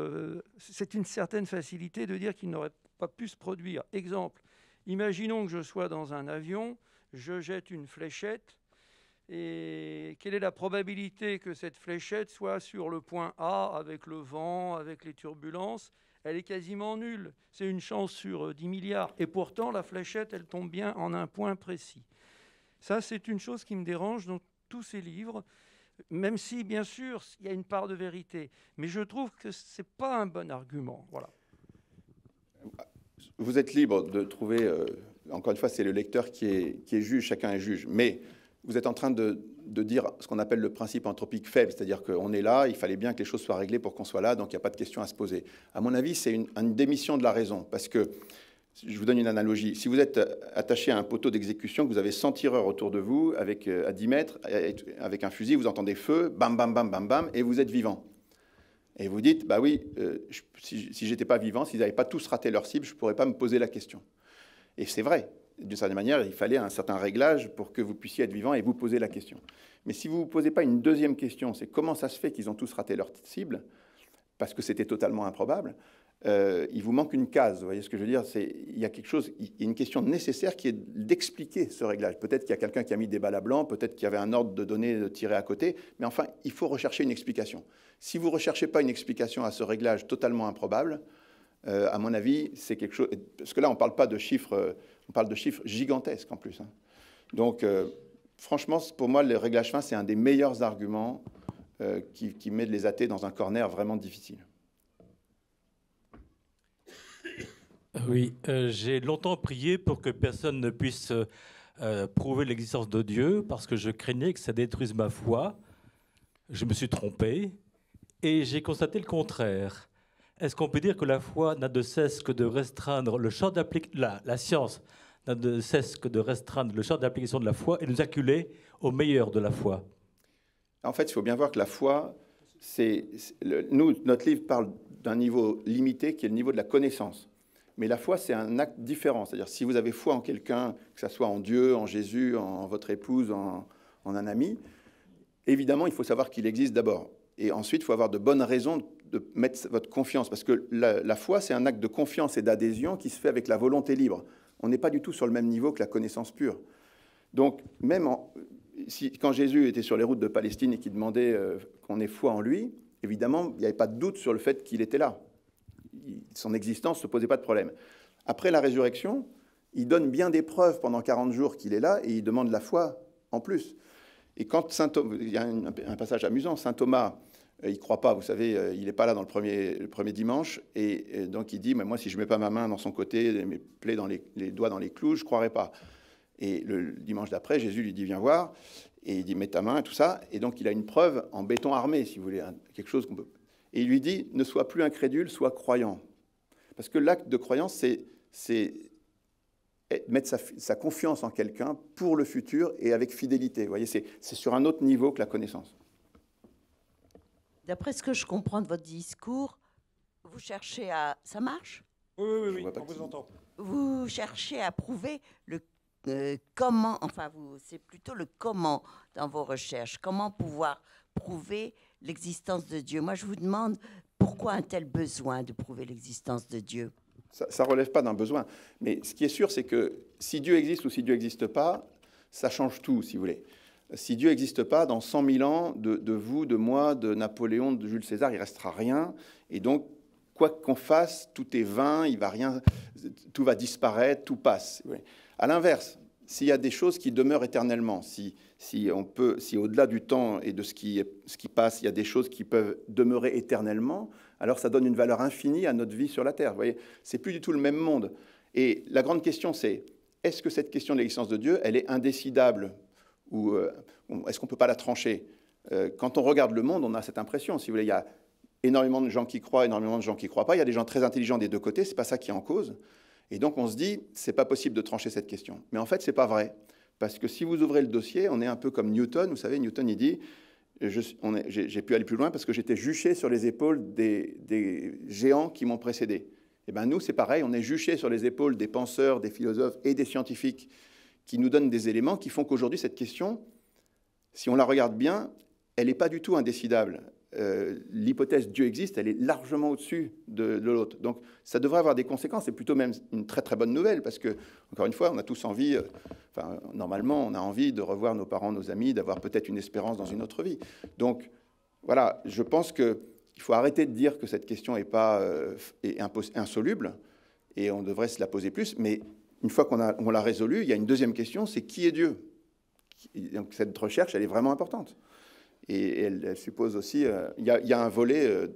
Speaker 5: c'est une certaine facilité de dire qu'il n'aurait pas pu se produire. Exemple, imaginons que je sois dans un avion, je jette une fléchette, et quelle est la probabilité que cette fléchette soit sur le point A avec le vent, avec les turbulences? Elle est quasiment nulle. C'est une chance sur 10 milliards. Et pourtant, la fléchette, elle tombe bien en un point précis. Ça, c'est une chose qui me dérange dans tous ces livres, même si, bien sûr, il y a une part de vérité. Mais je trouve que ce n'est pas un bon argument. Voilà.
Speaker 1: Vous êtes libre de trouver, encore une fois, c'est le lecteur qui est juge, chacun est juge, mais vous êtes en train de dire ce qu'on appelle le principe anthropique faible, c'est-à-dire qu'on est là, il fallait bien que les choses soient réglées pour qu'on soit là, donc il n'y a pas de question à se poser. À mon avis, c'est une démission de la raison, parce que, je vous donne une analogie, si vous êtes attaché à un poteau d'exécution, que vous avez 100 tireurs autour de vous, avec, à 10 mètres, avec un fusil, vous entendez feu, bam, bam, bam, bam, bam, et vous êtes vivant. Et vous dites, bah oui, si j'étais pas vivant, s'ils n'avaient pas tous raté leur cible, je ne pourrais pas me poser la question. Et c'est vrai. D'une certaine manière, il fallait un certain réglage pour que vous puissiez être vivant et vous poser la question. Mais si vous ne vous posez pas une deuxième question, c'est comment ça se fait qu'ils ont tous raté leur cible, parce que c'était totalement improbable, il vous manque une case. Vous voyez ce que je veux dire? Il y a quelque chose, il y a une question nécessaire qui est d'expliquer ce réglage. Peut-être qu'il y a quelqu'un qui a mis des balles à blanc, peut-être qu'il y avait un ordre de données tiré à côté, mais enfin, il faut rechercher une explication. Si vous ne recherchez pas une explication à ce réglage totalement improbable, à mon avis, c'est quelque chose... Parce que là, on ne parle pas de chiffres, on parle de chiffres gigantesques en plus. Hein. Donc, franchement, pour moi, le réglage fin, c'est un des meilleurs arguments qui met les athées dans un corner vraiment difficile.
Speaker 6: Oui, j'ai longtemps prié pour que personne ne puisse prouver l'existence de Dieu parce que je craignais que ça détruise ma foi. Je me suis trompé et j'ai constaté le contraire. Est-ce qu'on peut dire que la foi n'a de cesse que de restreindre le champ d'application, la science n'a de cesse que de restreindre le champ d'application de la foi et nous acculer au meilleur de la foi?
Speaker 1: En fait, il faut bien voir que la foi, notre livre parle d'un niveau limité qui est le niveau de la connaissance. Mais la foi, c'est un acte différent. C'est-à-dire, si vous avez foi en quelqu'un, que ce soit en Dieu, en Jésus, en votre épouse, en un ami, évidemment, il faut savoir qu'il existe d'abord. Et ensuite, il faut avoir de bonnes raisons de mettre votre confiance. Parce que la foi, c'est un acte de confiance et d'adhésion qui se fait avec la volonté libre. On n'est pas du tout sur le même niveau que la connaissance pure. Donc, même quand Jésus était sur les routes de Palestine et qu'il demandait qu'on ait foi en lui, évidemment, il n'y avait pas de doute sur le fait qu'il était là. Son existence ne se posait pas de problème. Après la résurrection, il donne bien des preuves pendant 40 jours qu'il est là et il demande la foi en plus. Et quand Saint Thomas, il y a un passage amusant, Saint Thomas, il ne croit pas, vous savez, il n'est pas là dans le premier dimanche, et donc il dit, mais moi si je ne mets pas ma main dans son côté, mes plaies dans les doigts dans les clous, je ne croirai pas. Et le dimanche d'après, Jésus lui dit, viens voir, et il dit, mets ta main, et tout ça, et donc il a une preuve en béton armé, si vous voulez, quelque chose qu'on peut... Et il lui dit, ne sois plus incrédule, sois croyant. Parce que l'acte de croyance, c'est mettre sa confiance en quelqu'un pour le futur et avec fidélité. Vous voyez, c'est sur un autre niveau que la connaissance.
Speaker 7: D'après ce que je comprends de votre discours, vous cherchez à... Ça marche?
Speaker 2: Oui, on vous entend.
Speaker 7: Vous cherchez à prouver le comment, enfin, c'est plutôt le comment dans vos recherches. Comment pouvoir prouver l'existence de Dieu? Moi, je vous demande, pourquoi un tel besoin de prouver l'existence de Dieu?
Speaker 1: Ça ne relève pas d'un besoin. Mais ce qui est sûr, c'est que si Dieu existe ou si Dieu n'existe pas, ça change tout, si vous voulez. Si Dieu n'existe pas, dans 100 000 ans, de vous, de moi, de Napoléon, de Jules César, il ne restera rien. Et donc, quoi qu'on fasse, tout est vain, tout va disparaître, tout passe. À l'inverse, s'il y a des choses qui demeurent éternellement, si au-delà du temps et de ce qui passe, il y a des choses qui peuvent demeurer éternellement, alors ça donne une valeur infinie à notre vie sur la Terre. Vous voyez, c'est plus du tout le même monde. Et la grande question, c'est est-ce que cette question de l'existence de Dieu, elle est indécidable ou est-ce qu'on ne peut pas la trancher? Quand on regarde le monde, on a cette impression. Si vous voulez, il y a énormément de gens qui croient, énormément de gens qui ne croient pas. Il y a des gens très intelligents des deux côtés. C'est pas ça qui est en cause. Et donc on se dit, c'est pas possible de trancher cette question. Mais en fait, c'est pas vrai, parce que si vous ouvrez le dossier, on est un peu comme Newton. Vous savez, Newton, il dit, j'ai pu aller plus loin parce que j'étais juché sur les épaules des géants qui m'ont précédé. Et bien nous, c'est pareil, on est juché sur les épaules des penseurs, des philosophes et des scientifiques qui nous donnent des éléments qui font qu'aujourd'hui, cette question, si on la regarde bien, elle n'est pas du tout indécidable. L'hypothèse Dieu existe, elle est largement au-dessus de l'autre. Donc ça devrait avoir des conséquences. C'est plutôt même une très très bonne nouvelle parce que, encore une fois, on a tous envie, normalement, on a envie de revoir nos parents, nos amis, d'avoir peut-être une espérance dans une autre vie. Donc voilà, je pense qu'il faut arrêter de dire que cette question est insoluble et on devrait se la poser plus. Mais une fois qu'on l'a résolue, il y a une deuxième question, c'est qui est Dieu? Donc cette recherche, elle est vraiment importante. Et elle suppose aussi, il y a un volet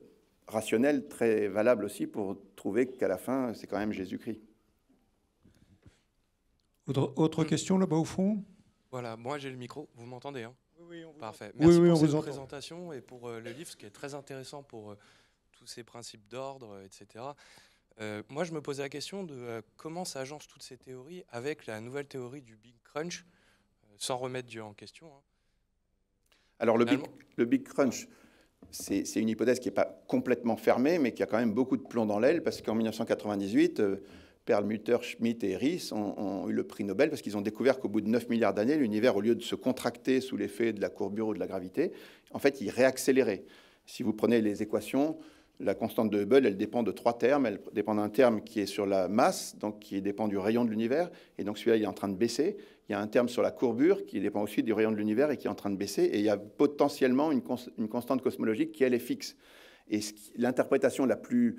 Speaker 1: rationnel très valable aussi pour trouver qu'à la fin, c'est quand même Jésus-Christ.
Speaker 2: Autre question là-bas au fond?
Speaker 3: Voilà, moi j'ai le micro, vous m'entendez hein?
Speaker 2: Oui, on vous
Speaker 3: Parfait.
Speaker 2: Oui,
Speaker 3: Merci
Speaker 2: oui,
Speaker 3: pour
Speaker 2: on vous
Speaker 3: cette
Speaker 2: entend.
Speaker 3: présentation et pour le livre, ce qui est très intéressant pour tous ces principes d'ordre, etc. Moi, je me posais la question de comment s'agencent toutes ces théories avec la nouvelle théorie du Big Crunch, sans remettre Dieu en question. Hein.
Speaker 1: Alors le Big Crunch, c'est une hypothèse qui n'est pas complètement fermée, mais qui a quand même beaucoup de plomb dans l'aile, parce qu'en 1998, Perlmutter, Schmidt et Riess ont eu le prix Nobel, parce qu'ils ont découvert qu'au bout de 9 milliards d'années, l'univers, au lieu de se contracter sous l'effet de la courbure ou de la gravité, en fait, il réaccélérait. Si vous prenez les équations, la constante de Hubble, elle dépend de 3 termes. Elle dépend d'un terme qui est sur la masse, donc qui dépend du rayon de l'univers, et donc celui-là, il est en train de baisser. Il y a un terme sur la courbure qui dépend aussi du rayon de l'univers et qui est en train de baisser. Et il y a potentiellement une constante cosmologique qui, elle, est fixe. Et l'interprétation la plus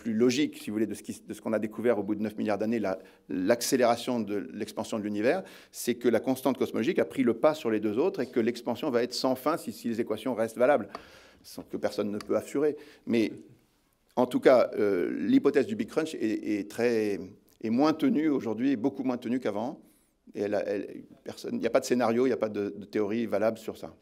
Speaker 1: logique, si vous voulez, de ce qu'on a découvert au bout de 9 milliards d'années, l'accélération de l'expansion de l'univers, c'est que la constante cosmologique a pris le pas sur les deux autres et que l'expansion va être sans fin si les équations restent valables, sans que personne ne peut assurer. Mais en tout cas, l'hypothèse du Big Crunch est moins tenue aujourd'hui, beaucoup moins tenue qu'avant. Et il n'y a pas de scénario, il n'y a pas de théorie valable sur ça.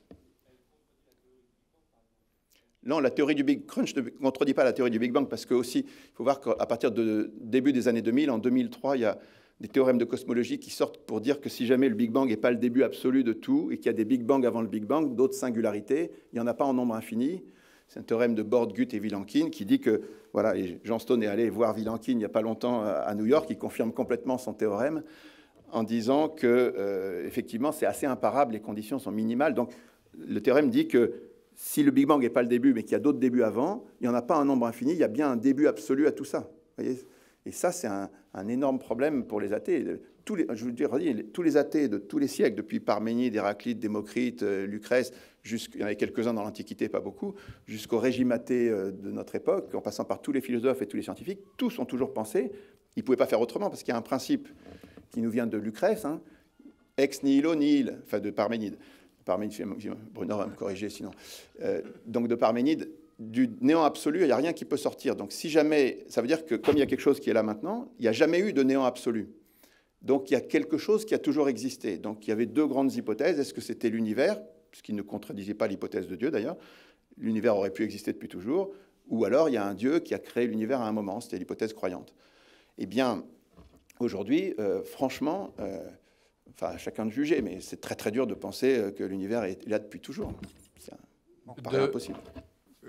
Speaker 1: Non, la théorie du Big Crunch ne contredit pas la théorie du Big Bang, parce que aussi, il faut voir qu'à partir de début des années 2000, en 2003, il y a des théorèmes de cosmologie qui sortent pour dire que si jamais le Big Bang n'est pas le début absolu de tout, et qu'il y a des Big Bang avant le Big Bang, d'autres singularités, il n'y en a pas en nombre infini. C'est un théorème de Borde-Gut et Vilenkin qui dit que, voilà, et Jean Stone est allé voir Vilenkin il n'y a pas longtemps à New York, il confirme complètement son théorème, en disant que, effectivement, c'est assez imparable, les conditions sont minimales. Donc, le théorème dit que si le Big Bang n'est pas le début, mais qu'il y a d'autres débuts avant, il n'y en a pas un nombre infini, il y a bien un début absolu à tout ça. Vous voyez, et ça, c'est un énorme problème pour les athées. Je veux dire, tous les athées de tous les siècles, depuis Parménide, Héraclite, Démocrite, Lucrèce, il y en avait quelques-uns dans l'Antiquité, pas beaucoup, jusqu'au régime athée de notre époque, en passant par tous les philosophes et tous les scientifiques, tous ont toujours pensé, ils ne pouvaient pas faire autrement, parce qu'il y a un principe qui nous vient de Lucrèce, hein, ex nihilo nihil, enfin de Parménide. Bruno va me corriger sinon. Donc de Parménide, du néant absolu, il n'y a rien qui peut sortir. Donc si jamais, ça veut dire que comme il y a quelque chose qui est là maintenant, il n'y a jamais eu de néant absolu. Donc il y a quelque chose qui a toujours existé. Donc il y avait deux grandes hypothèses. Est-ce que c'était l'univers, ce qui ne contredisait pas l'hypothèse de Dieu d'ailleurs, l'univers aurait pu exister depuis toujours, ou alors il y a un Dieu qui a créé l'univers à un moment, c'était l'hypothèse croyante. Eh bien, aujourd'hui, franchement, enfin, chacun de juger, mais c'est très très dur de penser que l'univers est là depuis toujours. Ça paraît impossible.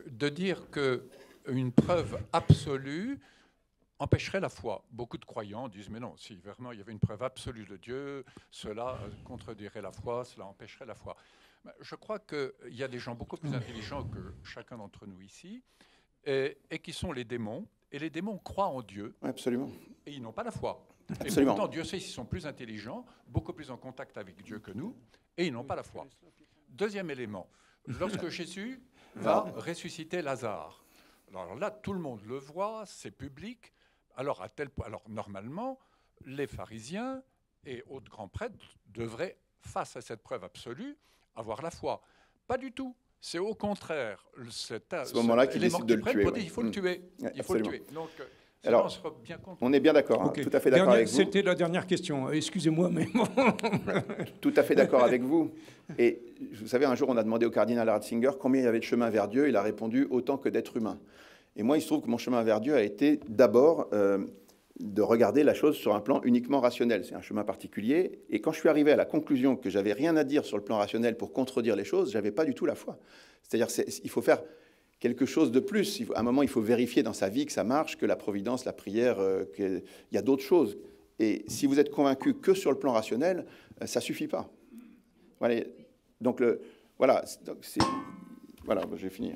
Speaker 8: De dire qu'une preuve absolue empêcherait la foi. Beaucoup de croyants disent, mais non, si vraiment il y avait une preuve absolue de Dieu, cela contredirait la foi, cela empêcherait la foi. Je crois qu'il y a des gens beaucoup plus intelligents que chacun d'entre nous ici, et qui sont les démons. Et les démons croient en Dieu.
Speaker 1: Absolument.
Speaker 8: Et ils n'ont pas la foi.
Speaker 1: Absolument.
Speaker 8: Et pourtant, Dieu sait qu'ils sont plus intelligents, beaucoup plus en contact avec Dieu que nous, et ils n'ont pas la foi. Deuxième élément, lorsque Jésus va ressusciter Lazare, alors là, tout le monde le voit, c'est public. Alors, normalement, les pharisiens et autres grands prêtres devraient, face à cette preuve absolue, avoir la foi. Pas du tout. C'est au contraire
Speaker 1: à ce moment-là qu'il
Speaker 8: élément
Speaker 1: décide de le
Speaker 8: qu'ils prennent
Speaker 1: tuer.
Speaker 8: pour
Speaker 1: Ouais.
Speaker 8: dire il faut le tuer.
Speaker 1: Ouais,
Speaker 8: Il faut le
Speaker 1: absolument.
Speaker 8: tuer. Donc,
Speaker 1: Alors,
Speaker 8: on se rend bien compte.
Speaker 1: on est bien d'accord, hein,
Speaker 2: Ok.
Speaker 1: tout à fait d'accord avec vous.
Speaker 2: C'était la dernière question. Excusez-moi, mais bon.
Speaker 1: Tout à fait d'accord avec vous. Et vous savez, un jour, on a demandé au cardinal Ratzinger combien il y avait de chemin vers Dieu. Il a répondu autant que d'êtres humains. Et moi, il se trouve que mon chemin vers Dieu a été d'abord de regarder la chose sur un plan uniquement rationnel. C'est un chemin particulier. Et quand je suis arrivé à la conclusion que j'avais rien à dire sur le plan rationnel pour contredire les choses, j'avais pas du tout la foi. C'est-à-dire, il faut faire quelque chose de plus. À un moment, il faut vérifier dans sa vie que ça marche, que la providence, la prière, qu'il y a d'autres choses. Et si vous êtes convaincu que sur le plan rationnel, ça suffit pas. Voilà. Donc, voilà, je vais finir.